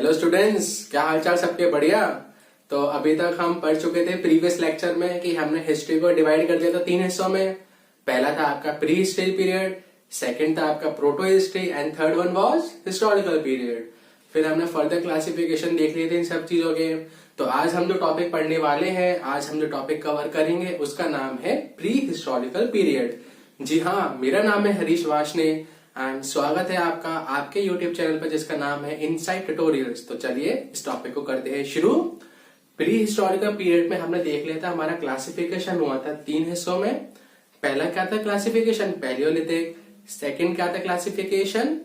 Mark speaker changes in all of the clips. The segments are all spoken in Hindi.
Speaker 1: हेलो स्टूडेंट्स, क्या हालचाल सबके? बढ़िया। तो अभी तक हम पढ़ चुके थे प्रीवियस लेक्चर में कि हमने हिस्ट्री को डिवाइड कर दिया था 3 हिस्सों में। पहला था आपका प्री हिस्ट्री पीरियड, सेकंड था आपका proto history and third one was historical period. फिर हमने फर्दर क्लासिफिकेशन देख लिए थे इन सब चीजों के। तो आज हम जो टॉपिक पढ़ने वाले हैं, आज हम जो टॉपिक कवर करेंगे उसका नाम है प्री हिस्टोरिकल पीरियड। जी हाँ, मेरा नाम है हरीश वाशने एंड स्वागत है आपका आपके YouTube चैनल पर जिसका नाम है इनसाइट ट्यूटोरियल्स। तो चलिए इस टॉपिक को करते हैं शुरू। प्री हिस्टोरिकल पीरियड में हमने देख लिया था, हमारा क्लासिफिकेशन हुआ था 3 हिस्सों में। पहला क्या था क्लासिफिकेशन? पैलियोलिथिक। सेकंड क्या था classification?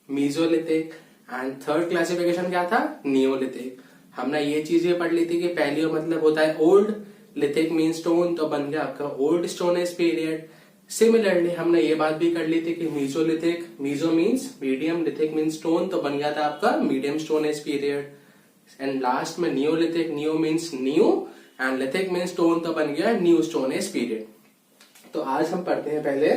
Speaker 1: Mesolithic. And third classification क्या था? नियोलिथिक। हमने ये चीजें पढ़ ली थी कि पैलियो मतलब होता है ओल्ड, लिथिक मीन स्टोन, तो बन गया आपका old stone age period. Similarly हमने ये बात भी कर ली थी कि mesolithic, meso means medium, lithic means stone, तो बन गया था आपका medium stone age period. And last में neolithic, neo means new and lithic means stone, तो बन गया न्यू स्टोन एज पीरियड। तो आज हम पढ़ते हैं पहले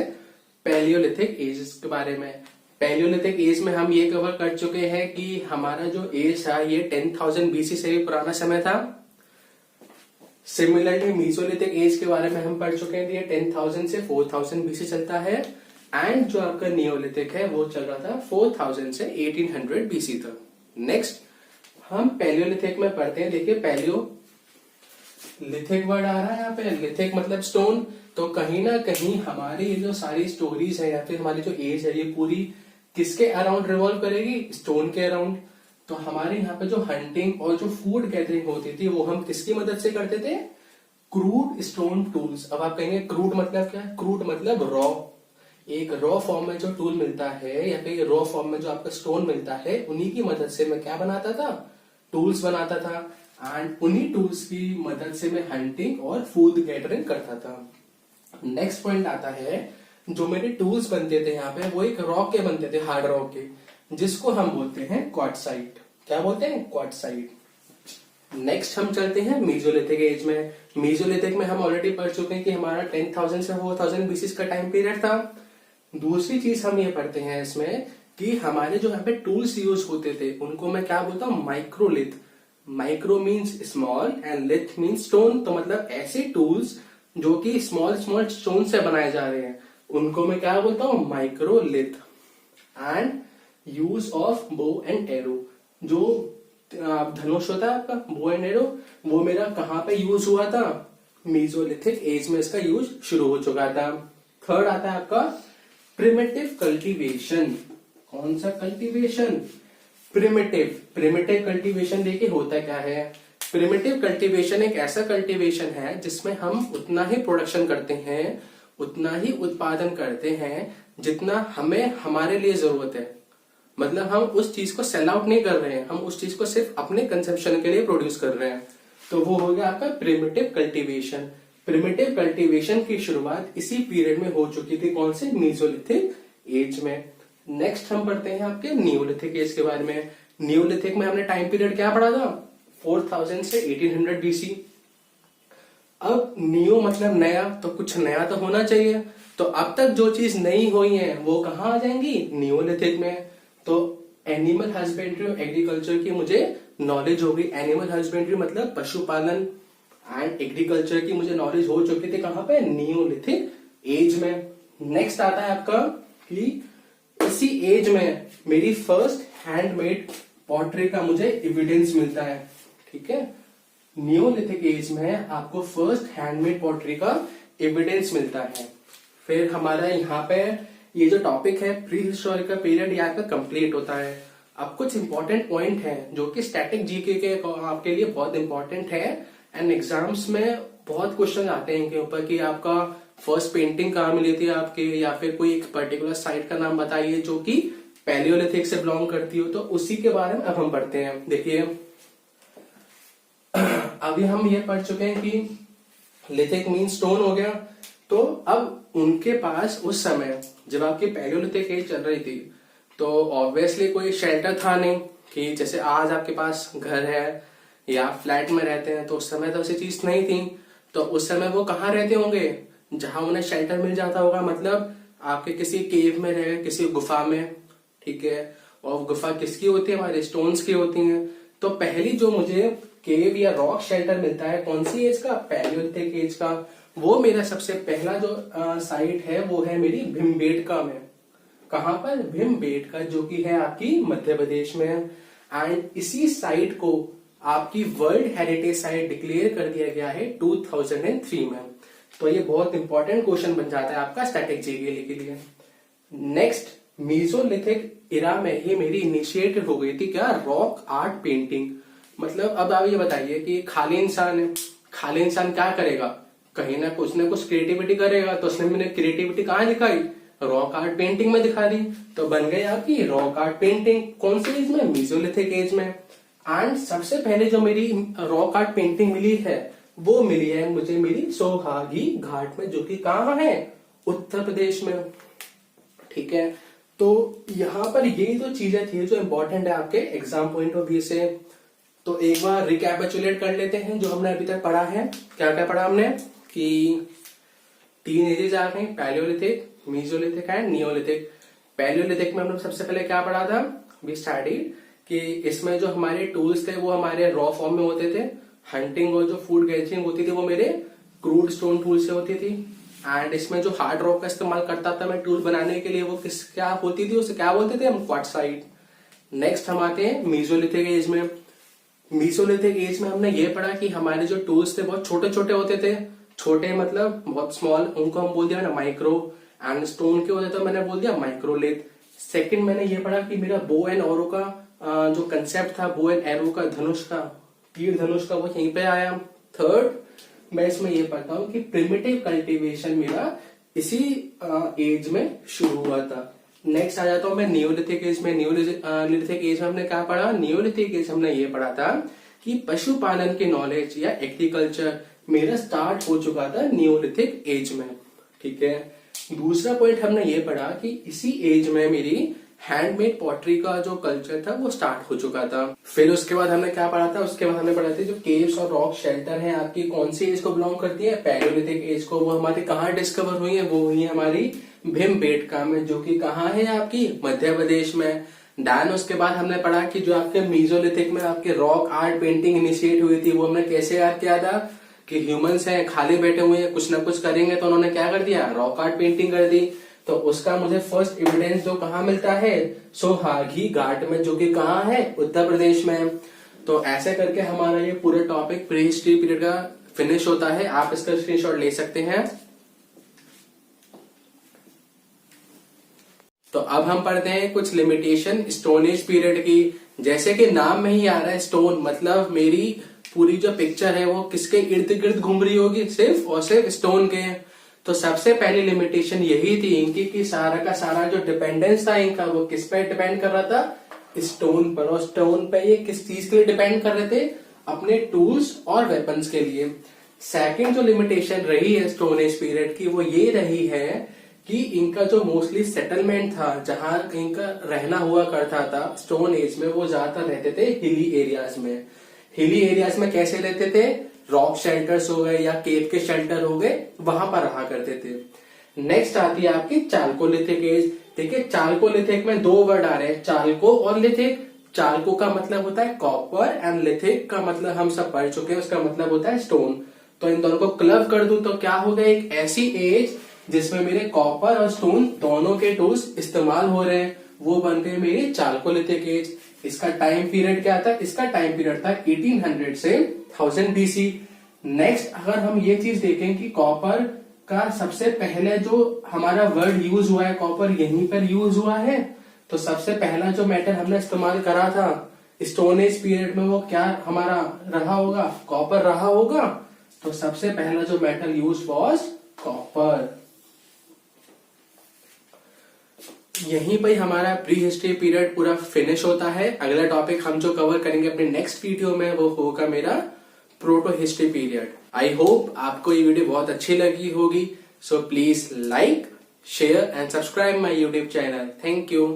Speaker 1: पैलियोलिथिक एज के बारे में। पैलियोलिथिक एज में हम ये कवर कर चुके हैं कि हमारा जो एज था ये 10,000 BC से भी पुराना समय था। सिमिलरली मीजोलिथिक एज के बारे में हम पढ़ चुके हैं, ये 10,000 से 4,000 BC चलता है। एंड जो आपका नियोलिथिक है वो चल रहा था 4,000 से 1800 BC तक। नेक्स्ट हम पैलियोलिथिक में पढ़ते हैं। देखिए पैलियो लिथिक वर्ड आ रहा है यहाँ पे, लिथिक मतलब स्टोन। तो कहीं ना कहीं हमारी ये जो सारी स्टोरीज है या फिर हमारी जो एज है ये पूरी किसके अराउंड रिवॉल्व करेगी? स्टोन के अराउंड। तो हमारे यहाँ पे जो हंटिंग और जो फूड गैदरिंग होती थी वो हम किसकी मदद से करते थे? Crude stone tools. अब आप कहेंगे क्रूड मतलब क्या? क्रूड मतलब रॉ। एक रॉ फॉर्म में जो टूल मिलता है या फिर रॉ फॉर्म में जो आपका स्टोन मिलता है, उन्हीं की मदद से मैं क्या बनाता था? टूल्स बनाता था। एंड उन्हीं टूल्स की मदद से मैं हंटिंग और फूड गैदरिंग करता था। नेक्स्ट पॉइंट आता है, जो मेरे टूल्स बनते थे यहाँ पे वो एक रॉक के बनते थे, हार्ड रॉक के, जिसको हम बोलते हैं क्वार्टसाइट। क्या बोलते हैं? क्वार्टसाइट। नेक्स्ट हम चलते हैं मीजोलिथिक एज में। मीजोलिथिक में हम ऑलरेडी पढ़ चुके हैं कि हमारा 10,000 से 4,000 BC का टाइम पीरियड था। दूसरी चीज हम ये पढ़ते हैं इसमें कि हमारे जो यहाँ पे टूल्स यूज होते थे उनको मैं क्या बोलता हूँ? Microlith. Micro means small and लिथ means stone. तो मतलब ऐसे टूल्स जो कि स्मॉल स्मॉल स्टोन से बनाए जा रहे हैं उनको मैं क्या बोलता हूँ? Microlith. And use of bow and arrow, जो धनुष होता है आपका, बो एंड एरो, वो मेरा कहाँ पे यूज हुआ था? मीजोलिथिक एज में इसका यूज शुरू हो चुका था। थर्ड आता है आपका प्रिमिटिव कल्टीवेशन। कौन सा कल्टीवेशन? प्रिमिटिव। प्रिमिटिव कल्टीवेशन देखिए होता क्या है। प्रिमिटिव कल्टीवेशन एक ऐसा कल्टीवेशन है जिसमें हम उतना ही प्रोडक्शन करते हैं, उतना ही उत्पादन करते हैं जितना हमें हमारे लिए जरूरत है। मतलब हम उस चीज को सेल आउट नहीं कर रहे हैं, हम उस चीज को सिर्फ अपने कंजम्पशन के लिए प्रोड्यूस कर रहे हैं। तो वो हो गया आपका प्रिमिटिव कल्टीवेशन। प्रिमिटिव कल्टीवेशन की शुरुआत इसी पीरियड में हो चुकी थी। कौन से? मीजोलिथिक एज में। नेक्स्ट हम पढ़ते हैं आपके नियोलिथिक एज के बारे में। नियोलिथिक में हमने टाइम पीरियड क्या पढ़ा था? 4,000 से 1800 BC। अब नियो मतलब नया, तो कुछ नया तो होना चाहिए। तो अब तक जो चीज नई हुई है वो कहाँ आ जाएंगी? नियोलिथिक में। तो एनिमल हस्बेंड्री और एग्रीकल्चर की मुझे नॉलेज होगी। एनिमल हस्बेंड्री मतलब पशुपालन एंड एग्रीकल्चर की मुझे नॉलेज हो चुकी थी। कहाँ पे? नियोलिथिक एज में। नेक्स्ट आता है आपका कि इसी एज में मेरी फर्स्ट हैंडमेड पॉटरी का मुझे एविडेंस मिलता है। ठीक है, नियोलिथिक एज में आपको फर्स्ट हैंडमेड पॉटरी का एविडेंस मिलता है। फिर हमारा यहाँ पे ये जो टॉपिक है प्री हिस्टोरिकल पीरियड यहाँ पे कंप्लीट होता है। अब कुछ इंपॉर्टेंट पॉइंट है जो कि स्टैटिक जीके के आपके लिए बहुत इंपॉर्टेंट है एंड एग्जाम्स में बहुत क्वेश्चन आते हैं इनके ऊपर कि आपका फर्स्ट पेंटिंग कहाँ मिली थी आपके, या फिर कोई एक पर्टिकुलर साइट का नाम बताइए जो कि पैलियोलिथिक से बिलोंग करती हो। तो उसी के बारे में अब हम पढ़ते हैं। देखिए अभी हम ये पढ़ चुके हैं कि लिथिक मीन स्टोन हो गया। तो अब उनके पास उस समय जब आपकी पैलियोलिथिक एज चल रही थी तो ऑब्वियसली कोई शेल्टर था नहीं कि जैसे आज आपके पास घर है या फ्लैट में रहते हैं, तो उस समय तो ऐसी चीज नहीं थी। तो उस समय वो कहाँ रहते होंगे? जहां उन्हें शेल्टर मिल जाता होगा, मतलब आपके किसी केव में रहे, किसी गुफा में। ठीक है, और गुफा किसकी होती है, हमारे स्टोन्स की होती है। तो पहली जो मुझे केव या रॉक शेल्टर मिलता है कौन सी एज का, पैलियोलिथिक एज का। वो मेरा सबसे पहला जो साइट है वो है मेरी भीमबेटका में। कहां पर, भीमबेटका, जो कि है आपकी मध्य प्रदेश में। एंड इसी साइट को आपकी वर्ल्ड हेरिटेज साइट डिक्लेयर कर दिया गया है 2003 में। तो ये बहुत इंपॉर्टेंट क्वेश्चन बन जाता है आपका स्टैटिक जीके के लिए। नेक्स्ट, मीजोलिथिक इरा में ये मेरी इनिशिएटेड हो गई थी क्या, रॉक आर्ट पेंटिंग। मतलब अब आप ये बताइए कि खाली इंसान है, खाली इंसान क्या करेगा, कहीं ना कुछ क्रिएटिविटी करेगा। तो उसने मैंने क्रिएटिविटी कहाँ दिखाई, रॉक आर्ट पेंटिंग में दिखा दी। तो बन गई आपकी रॉक आर्ट पेंटिंग। कौन सी एज में, मीजोलिथिक एज में। एंड सबसे पहले जो मेरी रॉक आर्ट पेंटिंग मिली है वो मिली है मुझे मेरी सोहागी घाट में, जो कि कहाँ है, उत्तर प्रदेश में। ठीक है, तो यहाँ पर ये जो चीजें थी जो इंपॉर्टेंट है आपके एग्जाम पॉइंट ऑफ व्यू से। तो एक बार रिकैपिचुलेट कर लेते हैं जो हमने अभी तक पढ़ा है। क्या क्या पढ़ा हमने, कि 3 एजेस आ गई, Palaeolithic, mesolithic and Neolithic. Palaeolithic में हमने सबसे पहले क्या पढ़ा था, वी स्टडीड कि इसमें जो हमारे टूल्स थे वो हमारे रॉ फॉर्म में होते थे। हंटिंग और जो फूड गैदरिंग होती थी वो मेरे क्रूड स्टोन टूल से होती थी। एंड इसमें जो हार्ड रॉक का इस्तेमाल करता था मैं टूल बनाने के लिए, वो क्या होती थी, उसे क्या बोलते थे हम, क्वार्टसाइट। नेक्स्ट हम आते हैं मीजोलिथिक एज में। मीजोलिथिक एज में हमने ये पढ़ा कि हमारे जो टूल्स थे बहुत छोटे छोटे होते थे। छोटे मतलब बहुत स्मॉल, उनको हम बोल दिया ना माइक्रो। एंड स्टोन के होते तो मैंने बोल दिया माइक्रोलिथ। सेकंड मैंने ये पढ़ा कि मेरा बो एंड एरो का जो कंसेप्ट था, बो एंड एरो का, धनुष का, तीर धनुष का, वो यहीं पे आया। थर्ड मैं इसमें ये पढ़ता हूँ कि प्रिमिटिव कल्टीवेशन मेरा इसी एज में शुरू हुआ था। नेक्स्ट आ जाता हूँ मैं नियोलिथिक एज में। नियोलिथिक एज में हमने क्या पढ़ा, नियोलिथिक एज हमने ये पढ़ा था कि पशुपालन के नॉलेज या एग्रीकल्चर मेरा स्टार्ट हो चुका था नियोलिथिक एज में। ठीक है, दूसरा पॉइंट हमने ये पढ़ा कि इसी एज में मेरी हैंडमेड पॉटरी का जो कल्चर था वो स्टार्ट हो चुका था। फिर उसके बाद हमने क्या पढ़ा था, उसके बाद हमने पढ़ा था जो केव्स और रॉक शेल्टर हैं आपकी कौन सी एज को बिलोंग करती है, पैलियोलिथिक एज को। वो हमारी कहाँ डिस्कवर हुई है, वो हुई है हमारी भीमबेटका में, जो कि कहाँ है आपकी मध्य प्रदेश में। देन उसके बाद हमने पढ़ा कि जो आपके मीजोलिथिक में आपके रॉक आर्ट पेंटिंग इनिशिएट हुई थी वो हमने कैसे याद किया था कि ह्यूमंस हैं, खाली बैठे हुए हैं, कुछ ना कुछ करेंगे, तो उन्होंने क्या कर दिया, रॉक आर्ट पेंटिंग कर दी। तो उसका मुझे फर्स्ट एविडेंस जो कहाँ मिलता है, सोहागी घाट में, जो कि कहाँ है, उत्तर प्रदेश में। तो ऐसे करके हमारा ये पूरा टॉपिक प्री हिस्ट्री पीरियड का फिनिश होता है। आप इसका स्क्रीनशॉट ले सकते हैं। तो अब हम पढ़ते हैं कुछ लिमिटेशन स्टोन एज पीरियड की। जैसे कि नाम में ही आ रहा है स्टोन, मतलब मेरी पूरी जो पिक्चर है वो किसके इर्द गिर्द घूम रही होगी, सिर्फ और सिर्फ स्टोन के। तो सबसे पहली लिमिटेशन यही थी इनकी कि सारा का सारा जो डिपेंडेंस था इनका वो किस पे डिपेंड कर रहा था, स्टोन पर। और स्टोन पे ये किस चीज के लिए डिपेंड कर रहे थे, अपने टूल्स और वेपन्स के लिए। सेकंड जो लिमिटेशन रही है स्टोन एज पीरियड की वो ये रही है कि इनका जो मोस्टली सेटलमेंट था, जहां इनका रहना हुआ करता था स्टोन एज में, वो ज्यादातर रहते थे हिली एरियाज में। हिली एरियाज में कैसे रहते थे, रॉक शेल्टर्स हो गए या केव के शेल्टर हो गए, वहां पर रहा करते थे। नेक्स्ट आती है आपकी चाल्कोलिथिक एज। देखिए चाल्कोलिथिक में 2 वर्ड आ रहे हैं, चाल्को और लिथिक। चाल्को का मतलब होता है कॉपर एंड लिथिक का मतलब हम सब पढ़ चुके हैं, उसका मतलब होता है स्टोन। तो इन दोनों को क्लब कर दूं तो क्या हो गया, एक ऐसी एज जिसमें मेरे कॉपर और स्टोन दोनों के टूल्स इस्तेमाल हो रहे हैं, वो बन गए मेरी चाल्कोलिथिक एज। इसका टाइम पीरियड क्या था, इसका टाइम पीरियड था 1800 से 1000 BC। नेक्स्ट अगर हम ये चीज देखें कि कॉपर का सबसे पहले जो हमारा वर्ड यूज हुआ है, कॉपर यहीं पर यूज हुआ है। तो सबसे पहला जो मेटल हमने इस्तेमाल करा था स्टोन एज पीरियड में वो क्या हमारा रहा होगा, कॉपर रहा होगा। तो सबसे पहला जो मेटल यूज वॉज कॉपर। यहीं पर हमारा प्री हिस्ट्री पीरियड पूरा फिनिश होता है। अगला टॉपिक हम जो कवर करेंगे अपने नेक्स्ट वीडियो में वो होगा मेरा proto history period. I hope आपको ये वीडियो बहुत अच्छी लगी होगी। So please like, share and subscribe my YouTube channel. Thank you.